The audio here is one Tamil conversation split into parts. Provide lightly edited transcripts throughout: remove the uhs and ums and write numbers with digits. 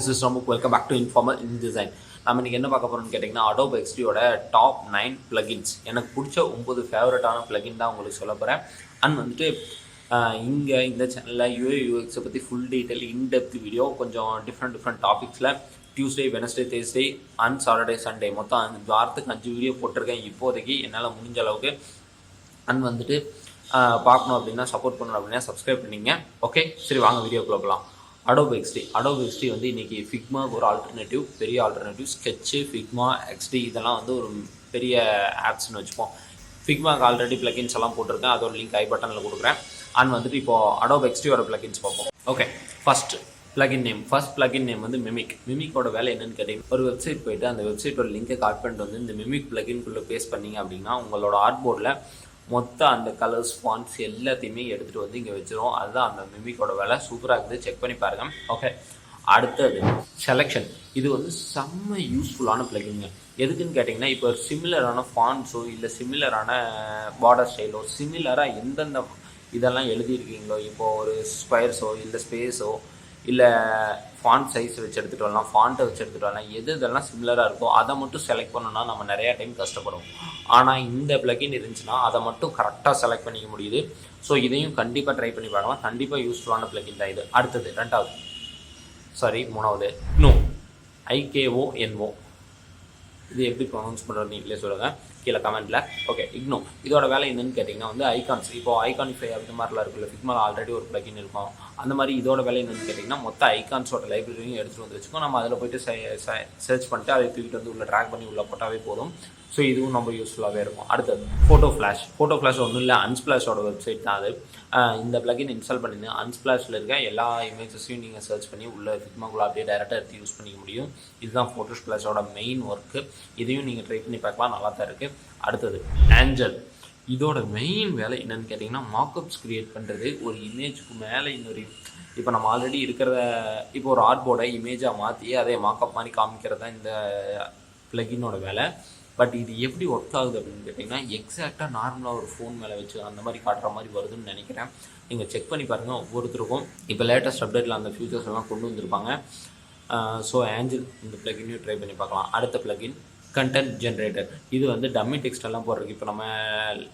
this is Ramuk. Welcome back to Informal in Design. நம்ம இன்றைக்கி என்ன பார்க்க போகிறோம்னு கேட்டிங்கன்னா Adobe XDயோட டாப் 9 plugins. எனக்கு பிடிச்ச 9 ஃபேவரட்டான plugin தான் உங்களுக்கு சொல்ல போகிறேன். அண்ட் வந்துட்டு இங்கே இந்த சேனலில் UI UXை பற்றி ஃபுல் டீட்டெயில் இன்டெப்த் வீடியோ கொஞ்சம் டிஃப்ரெண்ட் டாபிக்ஸில் Tuesday Wednesday Thursday and Saturday Sunday மொத்தம் வாரத்துக்கு 5 வீடியோ போட்டிருக்கேன் இப்போதைக்கு என்னால் முடிஞ்ச அளவுக்கு. அண்ட் வந்துட்டு பார்க்கணும் அப்படின்னா சப்போர்ட் பண்ணணும் அப்படின்னா சப்ஸ்கிரைப் பண்ணிங்க. ஓகே, சரி வாங்க வீடியோக்குள்ளே போகலாம். Adobe XD வந்து இன்றைக்கி ஃபிக்மாவுக்கு ஒரு ஆல்டர்னேட்டிவ், பெரிய ஆல்டர்னேட்டிவ். ஸ்கெட்சு, ஃபிக்மா, XD இதெல்லாம் வந்து ஒரு பெரிய ஆப்ஸ்ன்னு வச்சுப்போம். ஃபிக்மாவுக்கு ஆல்ரெடி பிளகின்ஸ் எல்லாம் போட்டிருக்கேன், அதோட லிங்க் ஐ பட்டனில் கொடுக்குறேன். அண்ட் வந்துட்டு இப்போது Adobe XDயோட பிளகின்ஸ் பார்ப்போம். ஓகே, ஃபர்ஸ்ட் பிளகின் நேம் வந்து மிமிக்கோட வேலை என்னென்னு கேட்டிங்கன்னா, ஒரு வெப்சைட் போய்ட்டு அந்த வெப்சைட்டோட லிங்கை காப்பி பண்ணிட்டு வந்து இந்த மிமிக் பிளகின்குள்ளே பேஸ்ட் பண்ணிங்க அப்படின்னா உங்களோட ஆர்ட்போர்டில் மொத்த அந்த கலர்ஸ் ஃபாண்ட்ஸ் எல்லாத்தையுமே எடுத்துகிட்டு வந்து இங்கே வச்சிரும். அதுதான் அந்த மிமிக்கோட வேலை. சூப்பராக இருக்குது, செக் பண்ணி பாருங்கள். ஓகே, அடுத்தது செலெக்ஷன். இது வந்து செம்ம யூஸ்ஃபுல்லான பிளகின்ங்க. எதுக்குன்னு கேட்டிங்கன்னா, இப்போ சிமிலரான ஃபாண்ட்ஸோ இல்லை சிமிலரான பார்டர் ஸ்டைலோ சிமிலராக எந்தெந்த இதெல்லாம் எழுதியிருக்கீங்களோ, இப்போது ஒரு ஸ்கொயர்ஸோ இல்லை ஸ்பேஸோ இல்லை ஃபாண்ட் சைஸ் வச்சு எடுத்துகிட்டு வரலாம், ஃபாண்ட்டை வச்சு எடுத்துகிட்டு வரலாம். இதெல்லாம் சிமிலராக இருக்கோ அதை மட்டும் செலக்ட் பண்ணணும்னா நம்ம நிறையா டைம் கஷ்டப்படுவோம். ஆனால் இந்த பிளகின் இருந்துச்சுன்னா அதை மட்டும் கரெக்டாக செலக்ட் பண்ணிக்க முடியுது. ஸோ இதையும் கண்டிப்பாக ட்ரை பண்ணி பார்க்கலாம். கண்டிப்பாக யூஸ்ஃபுல்லான பிளகின் தான் இது. அடுத்தது மூணாவது IKONO. இது எப்படி ப்ரொனவுன்ஸ் பண்ணுறது நீங்களே சொல்லுங்கள் கீழே கமெண்ட்டில். Okay, IGNOU. இதோட வேலை என்னன்னு கேட்டிங்கன்னா வந்து ஐகான்ஸ். இப்போது ஐகானிஃபை அந்த மாதிரிலாம் இருக்குல்ல, ஃபிக்மாவில் ஆல்ரெடி ஒரு பிளகின் இருக்கும். அந்த மாதிரி இதோட வேலை என்னென்னு கேட்டிங்கன்னா, மொத்த ஐகான்ஸோட லைப்ரரியும் எடுத்துகிட்டு வந்து வச்சுக்கோம். நம்ம அதில் போய்ட்டு சர்ச் பண்ணிட்டு அதை தூக்கிட்டு வந்து உள்ளே ட்ராக் பண்ணி உள்ளே போட்டாவே போதும். ஸோ இதுவும் ரொம்ப யூஸ்ஃபுல்லாகவே இருக்கும். அடுத்தது ஃபோட்டோ ஃப்ளாஷ் ஒன்றும் இல்லை, அன்ஸ்பிளாஷோட வெப்சைட் தான் அது. இந்த பிளகின் இன்ஸ்டால் பண்ணிங்க, அன்ஸ்பிளாஷில் இருக்க எல்லா இமேஜஸையும் நீங்கள் சர்ச் பண்ணி உள்ள ஃபிக்மாக்குள்ளே அப்படியே டேரெக்டாக எடுத்து யூஸ் பண்ணிக்க முடியும். இதுதான் ஃபோட்டோஸ்பிளாஷோட மெயின் ஒர்க்கு. இதையும் நீங்கள் ட்ரை பண்ணி பார்க்கலாம், நல்லா தான் இருக்குது. அடுத்தது ஆஞ்சல். இதோட மெயின் வேலை என்னென்னு கேட்டிங்கன்னா, மார்க்அப்ஸ் க்ரியேட் பண்ணுறது. ஒரு இமேஜுக்கு மேலே இன்னொரு இப்போ நம்ம ஆல்ரெடி இருக்கிறத இப்போ ஒரு ஆர்ட்போர்டை இமேஜாக மாற்றி அதே மார்க்அப் மாதிரி காமிக்கிறது தான் இந்த பிளகினோட வேலை. பட் இது எப்படி ஒர்க் ஆகுது அப்படின்னு கேட்டிங்கன்னா, எக்ஸாக்டாக நார்மலாக ஒரு ஃபோன் மேலே வச்சு அந்த மாதிரி காட்டுற மாதிரி வருதுன்னு நினைக்கிறேன். நீங்கள் செக் பண்ணி பாருங்கள். ஒவ்வொருத்தருக்கும் இப்போ லேட்டஸ்ட் அப்டேட்டில் அந்த ஃபியூச்சர்ஸ் எல்லாம் கொண்டு வந்திருப்பாங்க. ஸோ ஆஞ்சல் இந்த பிளகினையும் ட்ரை பண்ணி பார்க்கலாம். அடுத்த பிளகின் கண்டென்ட் ஜென்ரேட்டர். இது வந்து டம்மி டெக்ஸ்ட் எல்லாம் போடுறதுக்கு. இப்போ நம்ம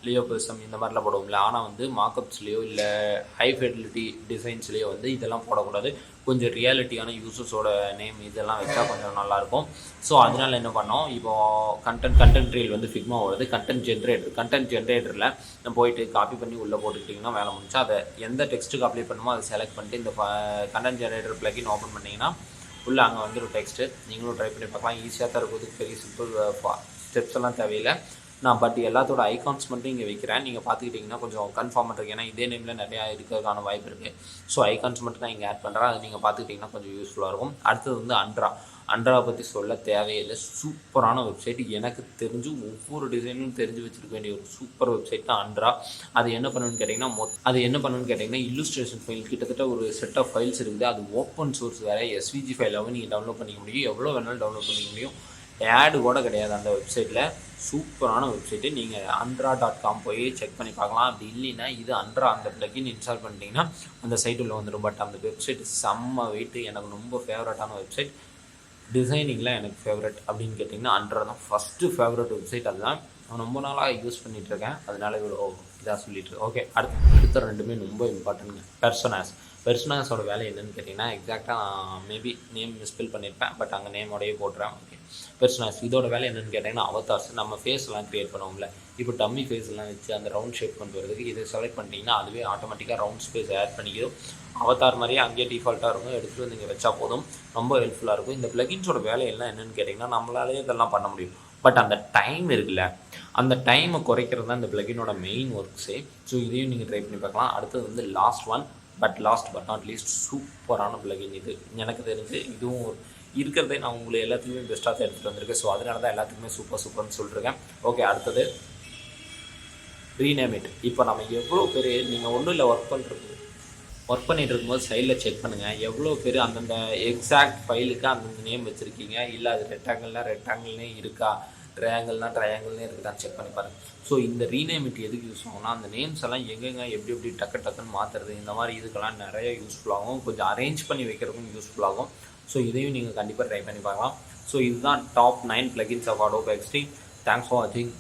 லியோபிசம் இந்த மாதிரிலாம் போடுவோம்ல, ஆனால் வந்து மார்க்அப்ஸ்லேயோ இல்லை ஹை ஃபெடிலிட்டி டிசைன்ஸ்லேயோ வந்து இதெல்லாம் போடக்கூடாது. கொஞ்சம் ரியாலிட்டியான யூசர்ஸோட நேம் இதெல்லாம் வச்சா கொஞ்சம் நல்லாயிருக்கும். ஸோ அதனால் என்ன பண்ணோம், இப்போது கண்டென்ட் ரீல் வந்து ஃபிக்மா வருது. கண்டென்ட் ஜென்ரேட்டரில் நம்ம போயிட்டு காப்பி பண்ணி உள்ளே போட்டுக்கிட்டிங்கன்னா வேலை முடிஞ்சா அதை எந்த டெக்ஸ்ட்டுக்கு அப்ளை பண்ணுமோ அதை செலக்ட் பண்ணிட்டு இந்த கண்டென்ட் ஜென்ரேட்டர் பிளகின் ஓப்பன் பண்ணிங்கன்னா உள்ளே அங்கே வந்து ஒரு டெக்ஸ்ட்டு. நீங்களும் ட்ரை பண்ணி பார்க்கலாம். ஈஸியாக தான் இருக்கிறதுக்கு பெரிய சிம்பிள் ஸ்டெப்ஸ் எல்லாம் தேவையில்லை. நான் பட் எல்லாத்தோட ஐகான்ஸ் மட்டும் இங்கே வைக்கிறேன். நீங்கள் பார்த்துக்கிட்டிங்கன்னா கொஞ்சம் கன்ஃபார்ம் பண்ணுறீங்க. ஏன்னா இதே நேமில் நிறையா இருக்கிறதுக்கான வாய்ப்பு இருக்குது. ஸோ ஐகான்ஸ் மட்டும் நான் இங்கே ஆட் பண்ணுறேன். அதை நீங்கள் பார்த்துக்கிட்டிங்கன்னா கொஞ்சம் யூஸ்ஃபுல்லாக இருக்கும். அடுத்தது வந்து அண்ட்ராவை பற்றி சொல்ல தேவையில்லை. சூப்பரான வெப்சைட். எனக்கு தெரிஞ்சு ஒவ்வொரு டிசைனும் தெரிஞ்சு வச்சுருக்க வேண்டிய ஒரு சூப்பர் வெப்சைட் தான் அண்ட்ரா. அது என்ன பண்ணுன்னு கேட்டிங்கன்னா இல்லுஸ்ட்ரேஷன் ஃபைல் கிட்டத்தட்ட ஒரு செட் ஆஃப் ஃபைல்ஸ் இருக்குது. அது ஓப்பன் சோர்ஸ் வேறு, SVG ஃபைலாகவும் நீங்கள் டவுன்லோட் பண்ணிக்க முடியும். எவ்வளோ வேணாலும் டவுன்லோட் பண்ணிக்க முடியும். ஆடு கூட கிடையாது அந்த வெப்சைட்டில். சூப்பரான வெப்சைட்டு. நீங்கள் Undraw.com போய் செக் பண்ணி பார்க்கலாம். அப்படி இல்லைன்னா இது Undraw அந்த பிளகின் இன்ஸ்டால் பண்ணிட்டீங்கன்னா அந்த சைட் உள்ள வந்துடும். பட் அந்த வெப்சைட் செம்ம வெயிட்டு. எனக்கு ரொம்ப ஃபேவரட்டான வெப்சைட். டிசைனிங்கில் எனக்கு ஃபேவரட் அப்படின்னு கேட்டிங்கன்னா Undraw தான் ஃபஸ்ட்டு ஃபேவரட் வெப்சைட். அதுதான் நான் ரொம்ப நாளாக யூஸ் பண்ணிகிட்ருக்கேன். அதனால் இவ்வளோ இதாக சொல்லிட்டுருக்கேன். ஓகே, அடுத்த ரெண்டுமே ரொம்ப இம்பார்ட்டன்ட்ங்க. பெர்சனாஸோட வேலை என்னென்னு கேட்டிங்கன்னா, எக்ஸாக்டாக மேபி நேம் மிஸ்பெல் பண்ணியிருப்பேன், பட் அங்கே நேமோடையே போட்டுறேன். ஓகே, பெர்சனாஸ் இதோட வேலை என்னென்னு கேட்டிங்கன்னா, அவதார்ஸ். நம்ம ஃபேஸ்லாம் க்ரியேட் பண்ணுவோம்ல, இப்போ டம்மி ஃபேஸ்லாம் வச்சு அந்த ரவுண்ட் ஷேப் கொண்டு வரதுக்கு இதை செலக்ட் பண்ணிட்டீங்கன்னா அதுவே ஆட்டோமேட்டிக்காக ரவுண்ட் ஸ்பேஸ் ஆட் பண்ணிக்கிறோம். அவதார் மாதிரியே அங்கேயே டிஃபால்ட்டாக இருக்கும். எடுத்துகிட்டு வந்து இங்கே வச்சா போதும். ரொம்ப ஹெல்ப்ஃபுல்லாக இருக்கும். இந்த பிளகின்ஸோட வேலை எல்லாம் என்னென்னு கேட்டிங்கன்னா, நம்மளாலே இதெல்லாம் பண்ண முடியும். பட் அந்த டைம் இருக்குல்ல, அந்த டைமை குறைக்கிறது தான் இந்த பிளகினோட மெயின் ஒர்க்ஸே. ஸோ இதையும் நீங்கள் ட்ரை பண்ணி பார்க்கலாம். அடுத்தது வந்து லாஸ்ட் பட் நாட் லீஸ்ட் சூப்பரான பிளகின். இது எனக்கு தெரிஞ்சு இதுவும் இருக்கிறதே நான் உங்களுக்கு எல்லாத்துக்குமே பெஸ்ட்டாக தான் எடுத்துகிட்டு வந்திருக்கேன். ஸோ அதனால தான் எல்லாத்துக்குமே சூப்பர்னு சொல்லியிருக்கேன். ஓகே, அடுத்தது ரீநேம் இட். இப்போ நம்ம எவ்வளோ பேர் நீங்கள் ஒன்றும் இல்லை ஒர்க் பண்ணிகிட்டு இருக்கும்போது சைடில் செக் பண்ணுங்கள். எவ்வளோ பேர் அந்தந்த எக்ஸாக்ட் ஃபைலுக்கு அந்தந்த நேம் வச்சுருக்கீங்க. இல்லை அது ரெக்டாங்கிள்னே இருக்கா, ட்ரையாங்கிள்னே இருக்குதான்னு செக் பண்ணி பாருங்கள். ஸோ இந்த ரீநேம் இட் எதுக்கு யூஸ் ஆகும்னா, அந்த நேம்ஸ் எல்லாம் எங்கெங்கே எப்படி டக்குன்னு மாற்றுறது, இந்த மாதிரி இதுக்கெல்லாம் நிறைய யூஸ்ஃபுல்லாகும். கொஞ்சம் அரேஞ்ச் பண்ணி வைக்கிறதுக்கும் யூஸ்ஃபுல்லாகும். ஸோ இதையும் நீங்கள் கண்டிப்பாக ட்ரை பண்ணி பார்க்கலாம். ஸோ இதுதான் top 9 plugins of Adobe XD. Thanks for வாட்சிங்.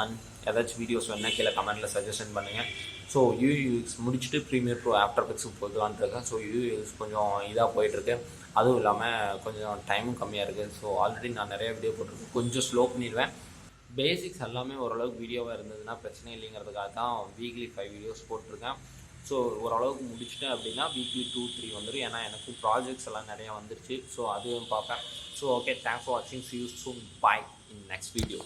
அண்ட் ஏதாச்சும் வீடியோஸ் வேணால் கீழே கமெண்ட்டில் சஜஷன் பண்ணுங்கள். ஸோ யூஎக்ஸ் முடிச்சுட்டு ப்ரீமியர் ப்ரோ ஆஃப்டர் எஃபெக்ட்ஸுக்கு போகலான்னு இருக்கேன். ஸோ யூஎக்ஸ் கொஞ்சம் இதாக போயிட்டுருக்கு. அதுவும் இல்லாமல் கொஞ்சம் டைமும் கம்மியாக இருக்குது. ஸோ ஆல்ரெடி நான் நிறைய வீடியோ போட்டிருக்கேன், கொஞ்சம் ஸ்லோ பண்ணிடுவேன். பேசிக்ஸ் எல்லாமே ஓரளவுக்கு வீடியோவாக இருந்ததுன்னா பிரச்சனை இல்லைங்கிறதுக்காக தான் வீக்லி 5 வீடியோஸ் போட்டிருக்கேன். ஸோ ஓரளவுக்கு முடிச்சுட்டேன் அப்படின்னா வீக்லி 2-3 வந்துடும். ஏன்னா எனக்கு ப்ராஜெக்ட்ஸ் எல்லாம் நிறையா வந்துருச்சு. ஸோ அதுவும் பார்ப்பேன். ஸோ ஓகே, தேங்க்ஸ் ஃபார் வாட்சிங். See you soon. Bye in next video.